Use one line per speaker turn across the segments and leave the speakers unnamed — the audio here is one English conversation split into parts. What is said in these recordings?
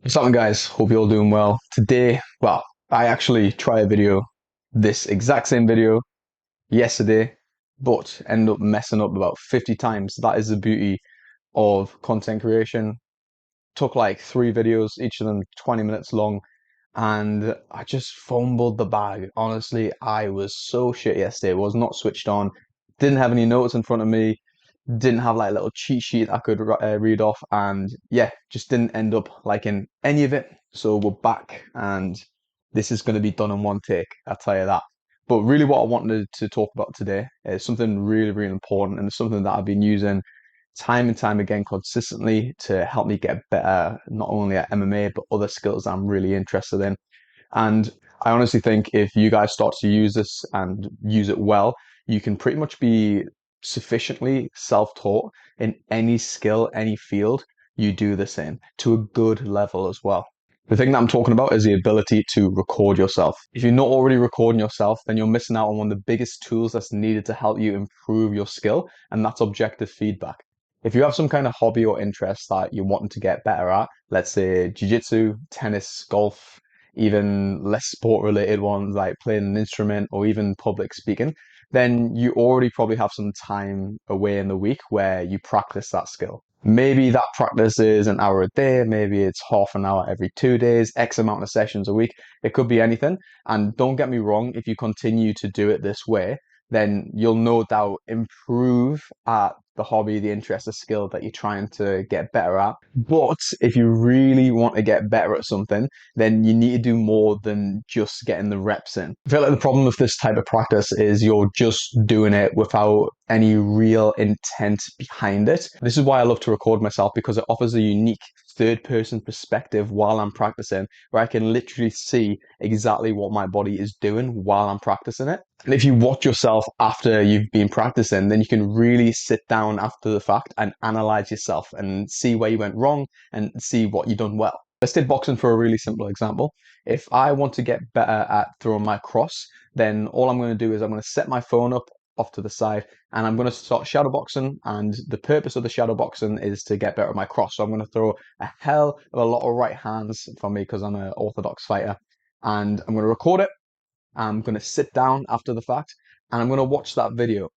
What's up, guys? Hope you're all doing well. Today, I actually tried a video, this exact same video yesterday, but ended up messing up about 50 times. That is the beauty of content creation. Took like three videos, each of them 20 minutes long, and I just fumbled the bag. Honestly, I was so shit yesterday. Was not switched on, didn't have any notes in front of me, didn't have like a little cheat sheet I could read off, and yeah, just didn't end up liking any of it. So we're back, and this is going to be done in one take, I'll tell you that. But really, what I wanted to talk about today is something really, really important, and it's something that I've been using time and time again consistently to help me get better, not only at MMA, but other skills I'm really interested in. And I honestly think if you guys start to use this and use it well, you can pretty much be sufficiently self-taught in any skill, any field you do this in to a good level as well. The thing that I'm talking about is the ability to record yourself. If you're not already recording yourself, then you're missing out on one of the biggest tools that's needed to help you improve your skill, and that's objective feedback. If you have some kind of hobby or interest that you're wanting to get better at, let's say jiu-jitsu, tennis, golf, even less sport related ones like playing an instrument or even public speaking, then you already probably have some time away in the week where you practice that skill. Maybe that practice is an hour a day, maybe it's half an hour every 2 days, X amount of sessions a week. It could be anything. And don't get me wrong, if you continue to do it this way, then you'll no doubt improve at the hobby, the interest, the skill that you're trying to get better at. But if you really want to get better at something, then you need to do more than just getting the reps in. I feel like the problem with this type of practice is you're just doing it without any real intent behind it. This is why I love to record myself, because it offers a unique third person perspective while I'm practicing, where I can literally see exactly what my body is doing while I'm practicing it. And if you watch yourself after you've been practicing, then you can really sit down after the fact and analyze yourself and see where you went wrong and see what you've done well. Let's take boxing for a really simple example. If I want to get better at throwing my cross, then all I'm going to do is I'm going to set my phone up off to the side and I'm going to start shadow boxing. And the purpose of the shadow boxing is to get better at my cross. So I'm going to throw a hell of a lot of right hands from me because I'm an orthodox fighter. And I'm going to record it. I'm going to sit down after the fact and I'm going to watch that video.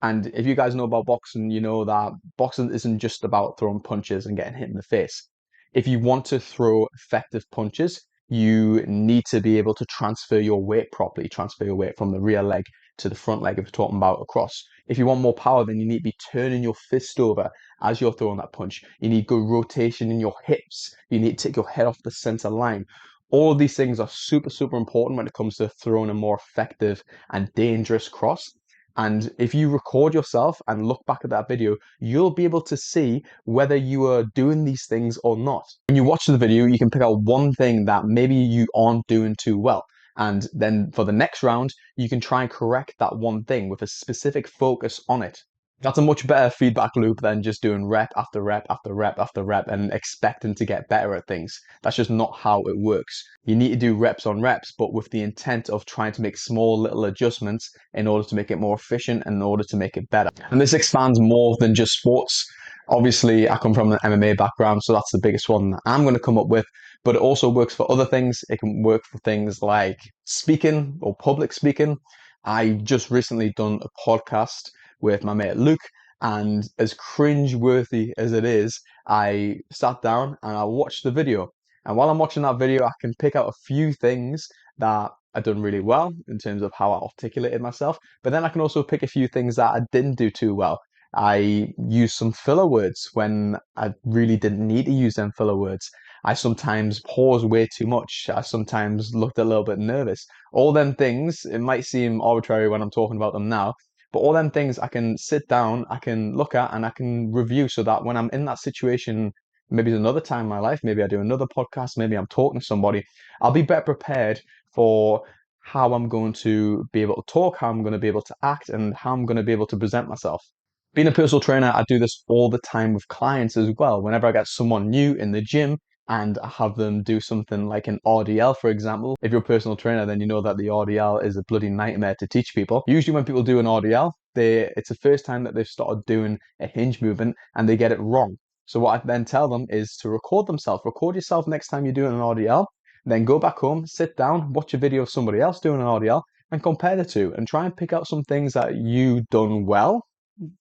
And if you guys know about boxing, you know that boxing isn't just about throwing punches and getting hit in the face. If you want to throw effective punches, you need to be able to transfer your weight properly, transfer your weight from the rear leg to the front leg if you're talking about a cross. If you want more power, then you need to be turning your fist over as you're throwing that punch. You need good rotation in your hips. You need to take your head off the center line. All of these things are super, super important when it comes to throwing a more effective and dangerous cross. And if you record yourself and look back at that video, you'll be able to see whether you are doing these things or not. When you watch the video, you can pick out one thing that maybe you aren't doing too well. And then for the next round, you can try and correct that one thing with a specific focus on it. That's a much better feedback loop than just doing rep after rep after rep after rep and expecting to get better at things. That's just not how it works. You need to do reps on reps, but with the intent of trying to make small little adjustments in order to make it more efficient and in order to make it better. And this expands more than just sports. Obviously, I come from an MMA background, so that's the biggest one that I'm going to come up with, but it also works for other things. It can work for things like speaking or public speaking. I just recently done a podcast with my mate Luke, and as cringe-worthy as it is, I sat down and I watched the video. And while I'm watching that video, I can pick out a few things that I done really well in terms of how I articulated myself, but then I can also pick a few things that I didn't do too well. I used some filler words when I really didn't need to use them filler words. I sometimes paused way too much. I sometimes looked a little bit nervous. All them things, it might seem arbitrary when I'm talking about them now, but all them things I can sit down, I can look at, and I can review so that when I'm in that situation, maybe another time in my life, maybe I do another podcast, maybe I'm talking to somebody, I'll be better prepared for how I'm going to be able to talk, how I'm going to be able to act, and how I'm going to be able to present myself. Being a personal trainer, I do this all the time with clients as well. Whenever I get someone new in the gym, and have them do something like an RDL, for example. If you're a personal trainer, then you know that the RDL is a bloody nightmare to teach people. Usually when people do an RDL, it's the first time that they've started doing a hinge movement and they get it wrong. So what I then tell them is to record themselves. Record yourself next time you're doing an RDL, then go back home, sit down, watch a video of somebody else doing an RDL, and compare the two and try and pick out some things that you done well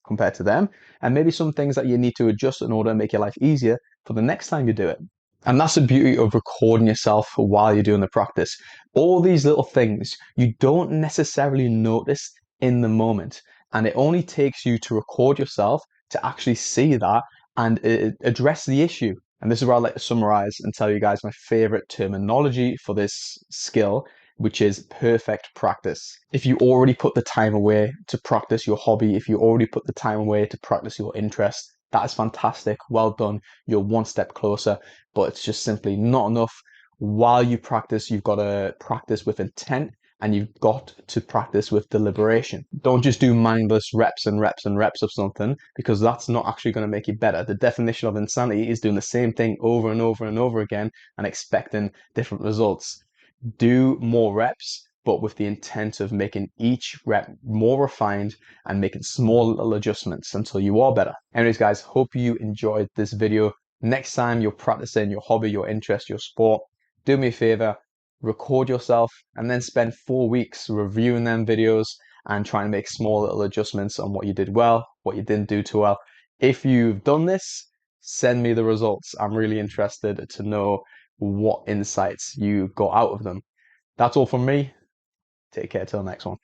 compared to them, and maybe some things that you need to adjust in order to make your life easier for the next time you do it. And that's the beauty of recording yourself while you're doing the practice. All these little things you don't necessarily notice in the moment, and it only takes you to record yourself to actually see that and address the issue. And this is where I like to summarize and tell you guys my favorite terminology for this skill, which is perfect practice. If you already put the time away to practice your hobby, if you already put the time away to practice your interest, that is fantastic. Well done. You're one step closer, but it's just simply not enough. While you practice, you've got to practice with intent and you've got to practice with deliberation. Don't just do mindless reps and reps and reps of something, because that's not actually going to make you better. The definition of insanity is doing the same thing over and over and over again and expecting different results. Do more reps, but with the intent of making each rep more refined and making small little adjustments until you are better. Anyways, guys, hope you enjoyed this video. Next time you're practicing your hobby, your interest, your sport, do me a favor, record yourself and then spend 4 weeks reviewing them videos and trying to make small little adjustments on what you did well, what you didn't do too well. If you've done this, send me the results. I'm really interested to know what insights you got out of them. That's all from me. Take care till next one.